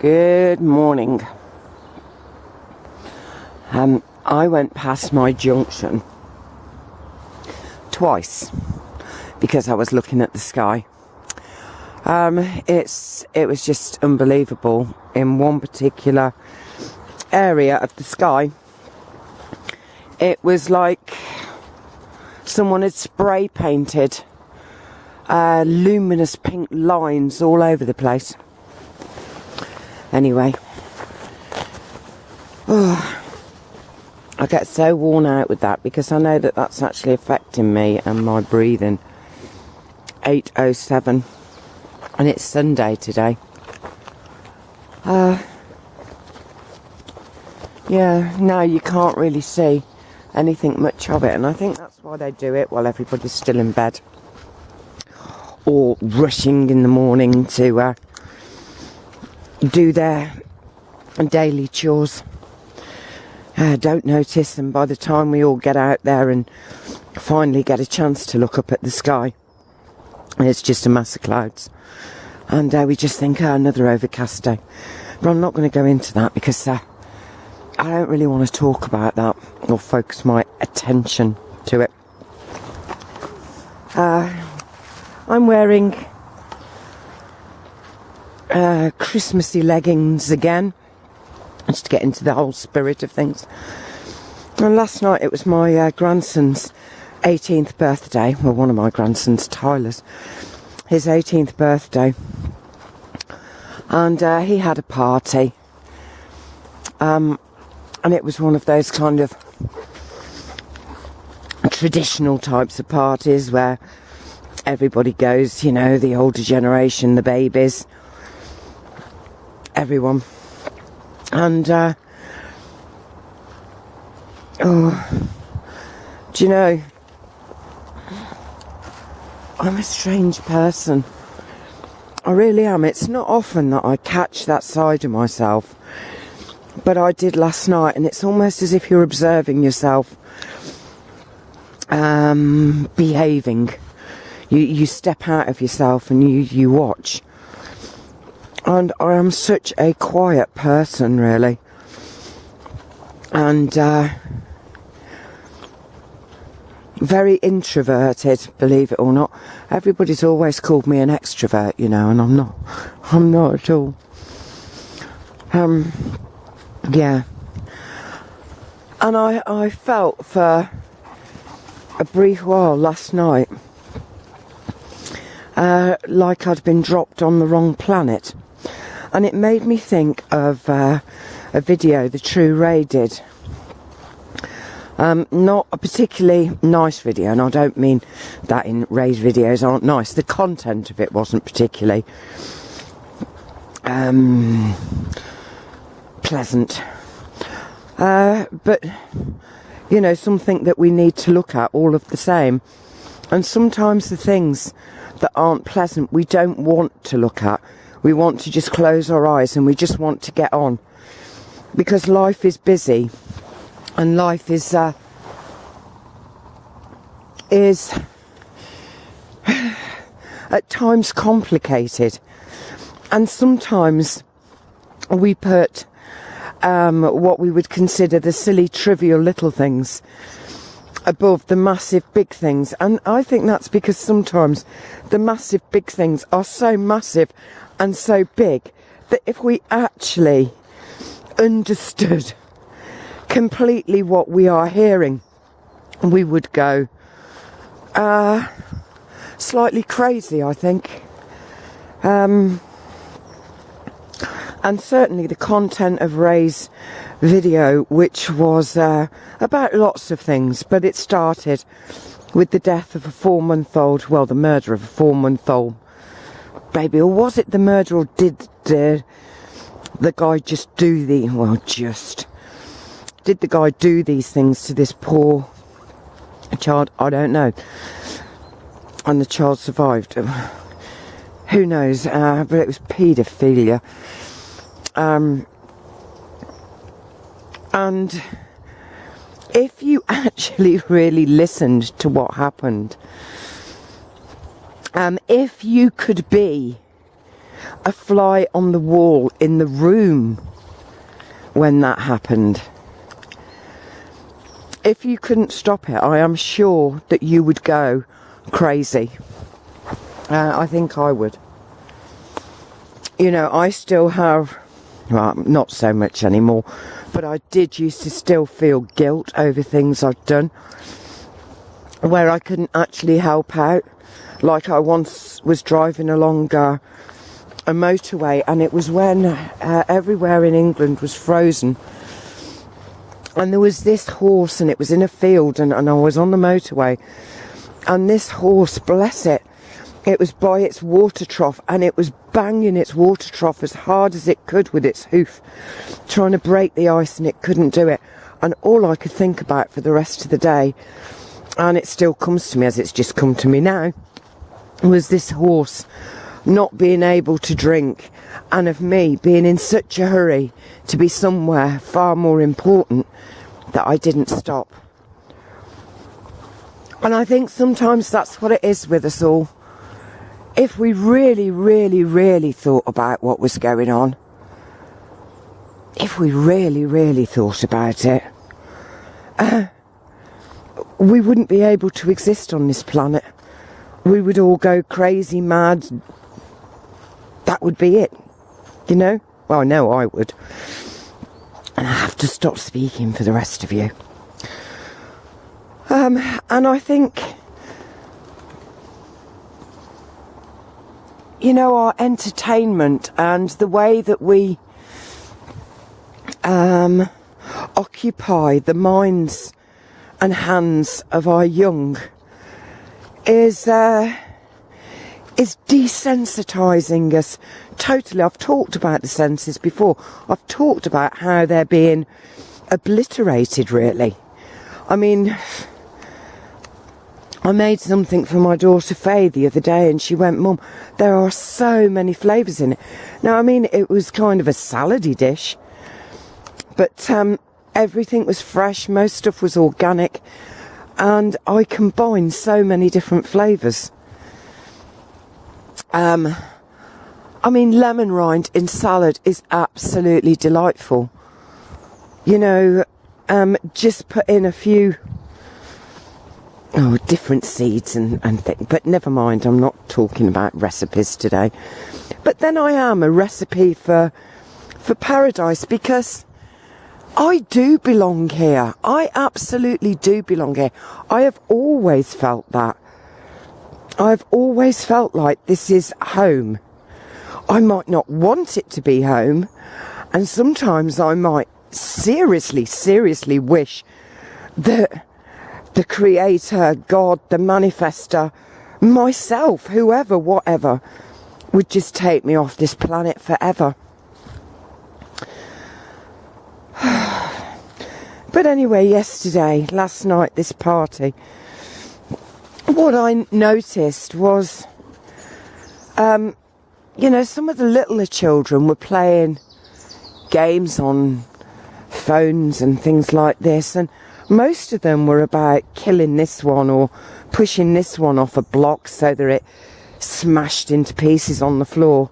Good morning. I went past my junction twice because I was looking at the sky. It was just unbelievable. In one particular area of the sky, it was like someone had spray painted luminous pink lines all over the place. Anyway, I get so worn out with that because I know that that's actually affecting me and my breathing. 8:07, and it's Sunday today. Yeah, no, you can't really see anything much of it, and I think that's why they do it while everybody's still in bed or rushing in the morning to do their daily chores. Don't notice them by the time we all get out there and finally get a chance to look up at the sky. And it's just a mass of clouds. And we just think, another overcast day. But I'm not going to go into that because I don't really want to talk about that or focus my attention to it. I'm wearing Christmassy leggings again, just to get into the whole spirit of things. And last night it was my grandson's 18th birthday. Well, one of my grandsons, Tyler's, his 18th birthday, and he had a party, and it was one of those kind of traditional types of parties where everybody goes, you know, the older generation, the babies, everyone. And do you know, I'm a strange person. I really am. It's not often that I catch that side of myself, but I did last night, and it's almost as if you're observing yourself behaving. You step out of yourself and you watch. And I am such a quiet person, really. And very introverted, believe it or not. Everybody's always called me an extrovert, you know, and I'm not. I'm not at all. Yeah. And I felt for a brief while last night like I'd been dropped on the wrong planet. And it made me think of a video the True Ray did. Not a particularly nice video, and I don't mean that in Ray's videos aren't nice. The content of it wasn't particularly pleasant. But, you know, something that we need to look at all of the same. And sometimes the things that aren't pleasant we don't want to look at. We want to just close our eyes and we just want to get on. Because life is busy and life is at times complicated. And sometimes we put what we would consider the silly, trivial little things above the massive big things. And I think that's because sometimes the massive big things are so massive and so big that if we actually understood completely what we are hearing, we would go slightly crazy, I think. And certainly the content of Ray's video, which was about lots of things, but it started with the death of a 4-month-old, well, the murder of a 4-month-old baby. Or was it the murder, or did the guy just do did the guy do these things to this poor child? I don't know. And the child survived. Who knows? But it was paedophilia. And if you actually really listened to what happened, if you could be a fly on the wall in the room when that happened. If you couldn't stop it, I am sure that you would go crazy. I think I would. You know, I still have, well, not so much anymore, but I did used to still feel guilt over things I'd done where I couldn't actually help out. Like I once was driving along a motorway, and it was when everywhere in England was frozen. And there was this horse, and it was in a field, and I was on the motorway, and this horse, bless it, it was by its water trough, and it was banging its water trough as hard as it could with its hoof, trying to break the ice, and it couldn't do it. And all I could think about for the rest of the day, and it still comes to me as it's just come to me now, was this horse not being able to drink, and of me being in such a hurry to be somewhere far more important that I didn't stop. And I think sometimes that's what it is with us all. If we really, really, really thought about what was going on, if we really, really thought about it, we wouldn't be able to exist on this planet. We would all go crazy, mad. That would be it, you know? Well, I know I would. And I have to stop speaking for the rest of you. And I think, you know, our entertainment and the way that we occupy the minds and hands of our young is desensitizing us totally. I've talked about the senses before. I've talked about how they're being obliterated, really. I mean, I made something for my daughter Faye the other day, and she went, "Mum, there are so many flavours in it." Now, I mean, it was kind of a salady dish, but everything was fresh, most stuff was organic, and I combined so many different flavours. I mean, lemon rind in salad is absolutely delightful. You know, just put in a few different seeds and things, but never mind, I'm not talking about recipes today. But then I am a recipe for paradise, because I do belong here. I absolutely do belong here. I have always felt that. I've always felt like this is home. I might not want it to be home, and sometimes I might seriously wish that the creator, God, the manifester, myself, whoever, whatever, would just take me off this planet forever. But anyway, last night, this party, what I noticed was, you know, some of the littler children were playing games on phones and things like this, and most of them were about killing this one or pushing this one off a block so that it smashed into pieces on the floor.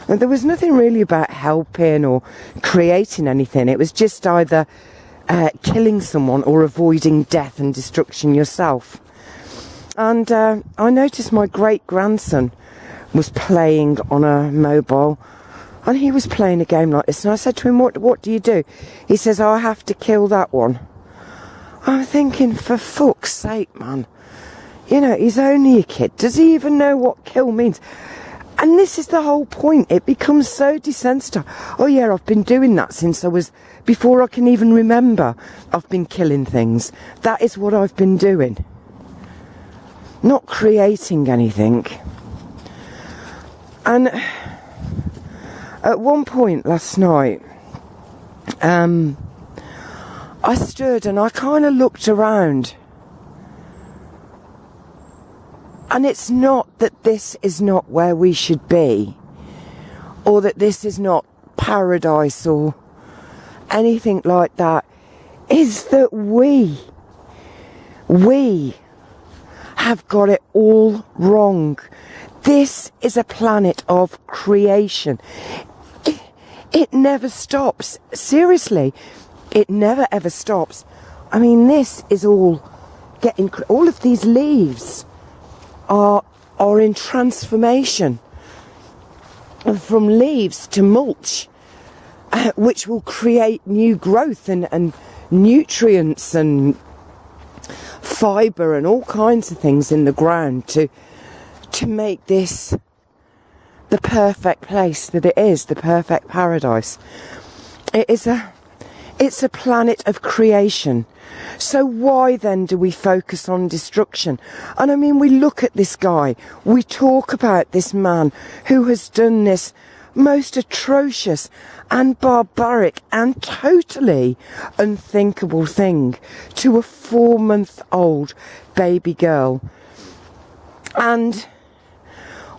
And there was nothing really about helping or creating anything. It was just either killing someone or avoiding death and destruction yourself. And I noticed my great-grandson was playing on a mobile, and he was playing a game like this, and I said to him, what do you do? He says, "I have to kill that one." I'm thinking, for fuck's sake, man. You know, he's only a kid. Does he even know what kill means? And this is the whole point. It becomes so desensitized. Oh yeah, I've been doing that since before I can even remember. I've been killing things. That is what I've been doing. Not creating anything. And at one point last night, I stood and I kind of looked around. And it's not that this is not where we should be, or that this is not paradise or anything like that. Is that we have got it all wrong. This is a planet of creation. It never stops. Seriously, it never ever stops. I mean, this is all getting... All of these leaves are in transformation from leaves to mulch, which will create new growth and nutrients and fibre and all kinds of things in the ground to make this the perfect place that it is, the perfect paradise. It's a planet of creation. So why then do we focus on destruction? And I mean, we look at this guy, we talk about this man who has done this most atrocious and barbaric and totally unthinkable thing to a 4-month-old baby girl. And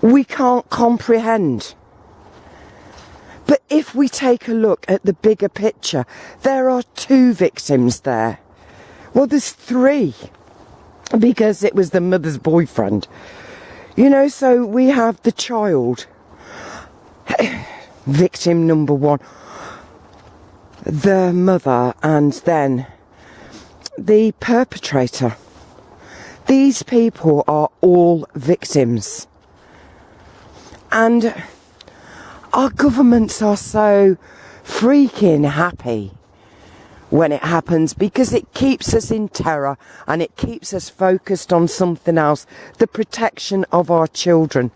we can't comprehend. But if we take a look at the bigger picture, there are 2 victims there. Well, there's 3, because it was the mother's boyfriend. You know, so we have the child, victim number 1, the mother, and then the perpetrator. These people are all victims. And our governments are so freaking happy when it happens, because it keeps us in terror and it keeps us focused on something else, the protection of our children.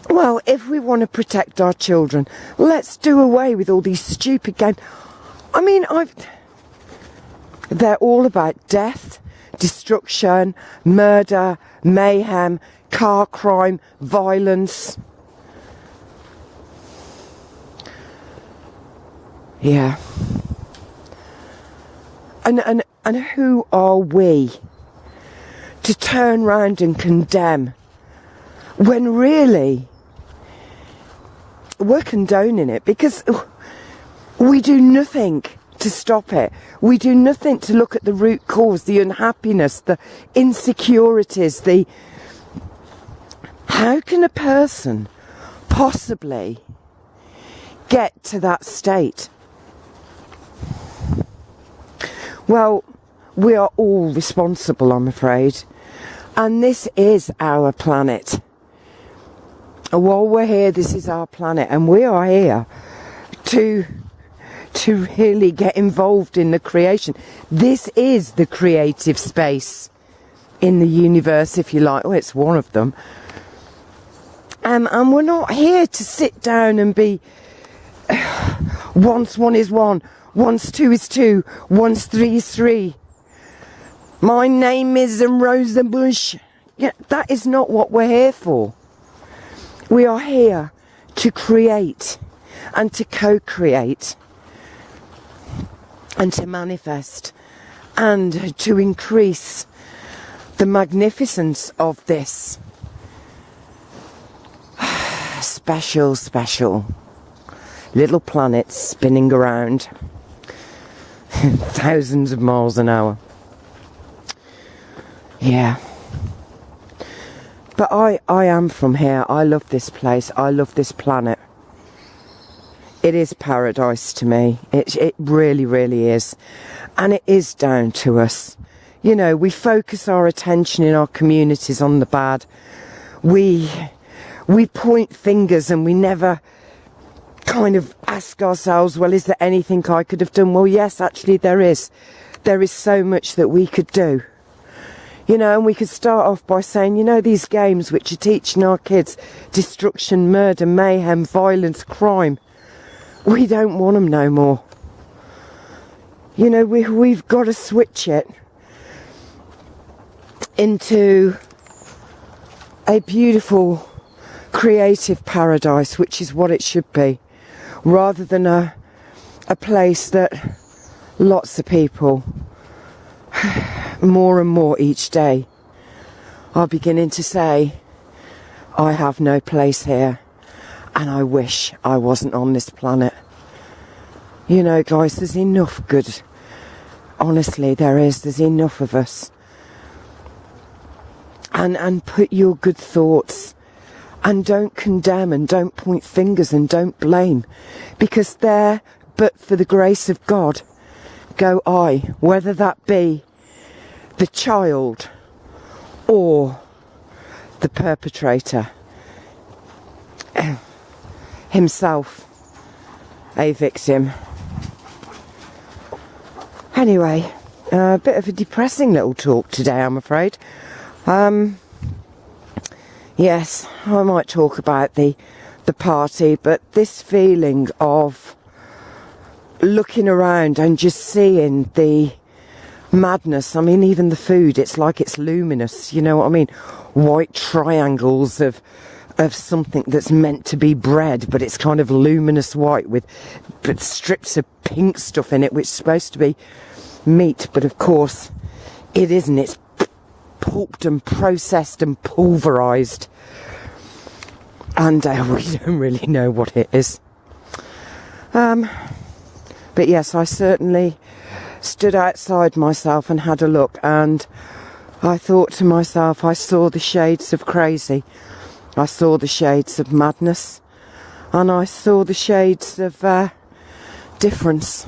Well, if we want to protect our children, let's do away with all these stupid games. I mean, they're all about death, destruction, murder, mayhem, car crime, violence. Yeah. And who are we to turn round and condemn when really we're condoning it, because we do nothing to stop it. We do nothing to look at the root cause, the unhappiness, the insecurities, how can a person possibly get to that state? Well, we are all responsible, I'm afraid. And this is our planet. While we're here, this is our planet. And we are here to really get involved in the creation. This is the creative space in the universe, if you like. Well, it's one of them. And we're not here to sit down and be... once 1 is 1. Once 2 is 2, once 3 is 3. My name is Rosa Bush. Yeah, that is not what we're here for. We are here to create and to co-create and to manifest and to increase the magnificence of this special little planet spinning around thousands of miles an hour. Yeah. But I am from here. I love this place. I love this planet. It is paradise to me. It really, really is. And it is down to us. You know, we focus our attention in our communities on the bad. We point fingers and we never kind of ask ourselves, well, is there anything I could have done? Well, yes, actually there is. There is so much that we could do. You know, and we could start off by saying, you know, these games which are teaching our kids destruction, murder, mayhem, violence, crime, we don't want them no more. You know, we've got to switch it into a beautiful, creative paradise, which is what it should be, rather than a place that lots of people, more and more each day, are beginning to say, I have no place here and I wish I wasn't on this planet. You know, guys, there's enough good. Honestly, there's enough of us. And put your good thoughts and don't condemn and don't point fingers and don't blame, because there, but for the grace of God, go I, whether that be the child or the perpetrator himself, a victim. Anyway, a bit of a depressing little talk today, I'm afraid. Yes, I might talk about the party, but this feeling of looking around and just seeing the madness. I mean, even the food, it's like it's luminous, you know what I mean? White triangles of something that's meant to be bread, but it's kind of luminous white with strips of pink stuff in it, which is supposed to be meat, but of course it isn't. It's pulped and processed and pulverised, and we don't really know what it is. But yes, I certainly stood outside myself and had a look, and I thought to myself, I saw the shades of crazy, I saw the shades of madness, and I saw the shades of difference.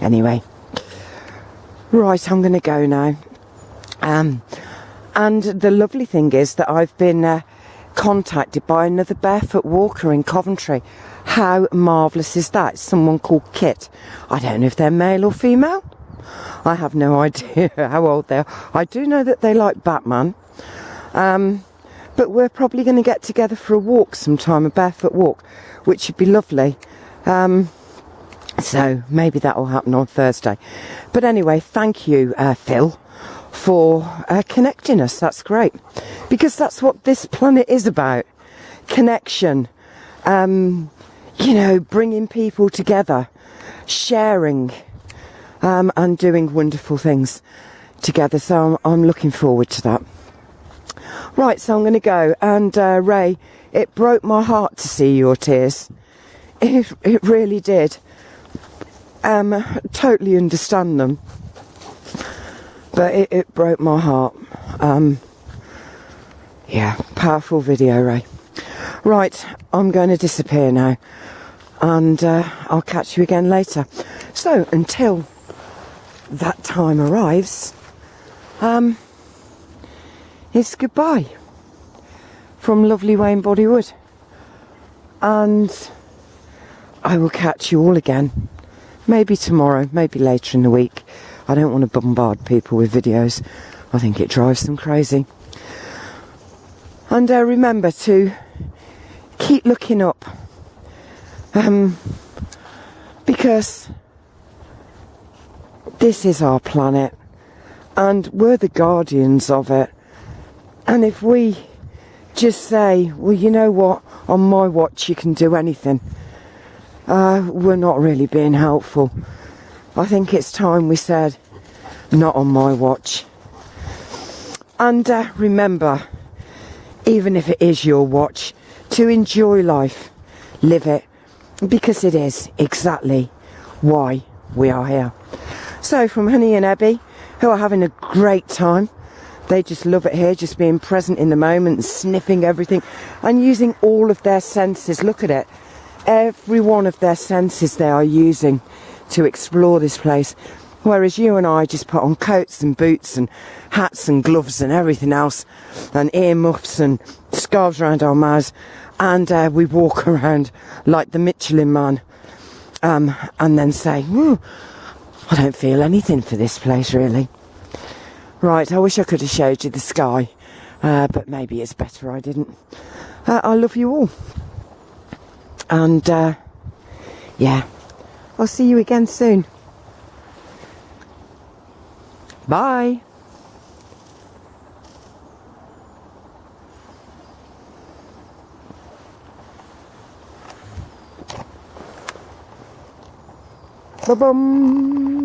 Anyway, right, I'm going to go now. And the lovely thing is that I've been contacted by another barefoot walker in Coventry. How marvellous is that? It's someone called Kit. I don't know if they're male or female. I have no idea how old they are. I do know that they like Batman. But we're probably going to get together for a walk sometime, a barefoot walk, which would be lovely. So maybe that will happen on Thursday. But anyway, thank you, Phil, for connecting us. That's great. Because that's what this planet is about. Connection. You know, bringing people together. Sharing. And doing wonderful things together. So I'm looking forward to that. Right, so I'm going to go. And Ray, it broke my heart to see your tears. It really did. Totally understand them, but it broke my heart. Yeah, powerful video, Ray. Right, I'm going to disappear now, and I'll catch you again later. So until that time arrives, it's goodbye from lovely Wayne Bodywood, and I will catch you all again. Maybe tomorrow, maybe later in the week. I don't want to bombard people with videos. I think it drives them crazy. And remember to keep looking up. Because this is our planet. And we're the guardians of it. And if we just say, well, you know what, on my watch you can do anything, we're not really being helpful. I think it's time we said, not on my watch. And remember, even if it is your watch, to enjoy life, live it, because it is exactly why we are here. So from Honey and Abby, who are having a great time, they just love it here, just being present in the moment, sniffing everything and using all of their senses. Look at it. Every one of their senses they are using to explore this place. Whereas you and I just put on coats and boots and hats and gloves and everything else, and earmuffs and scarves around our mouths, and we walk around like the Michelin Man, and then say, I don't feel anything for this place really. Right, I wish I could have showed you the sky, but maybe it's better I didn't. I love you all. And, yeah, I'll see you again soon. Bye. Ba-bum.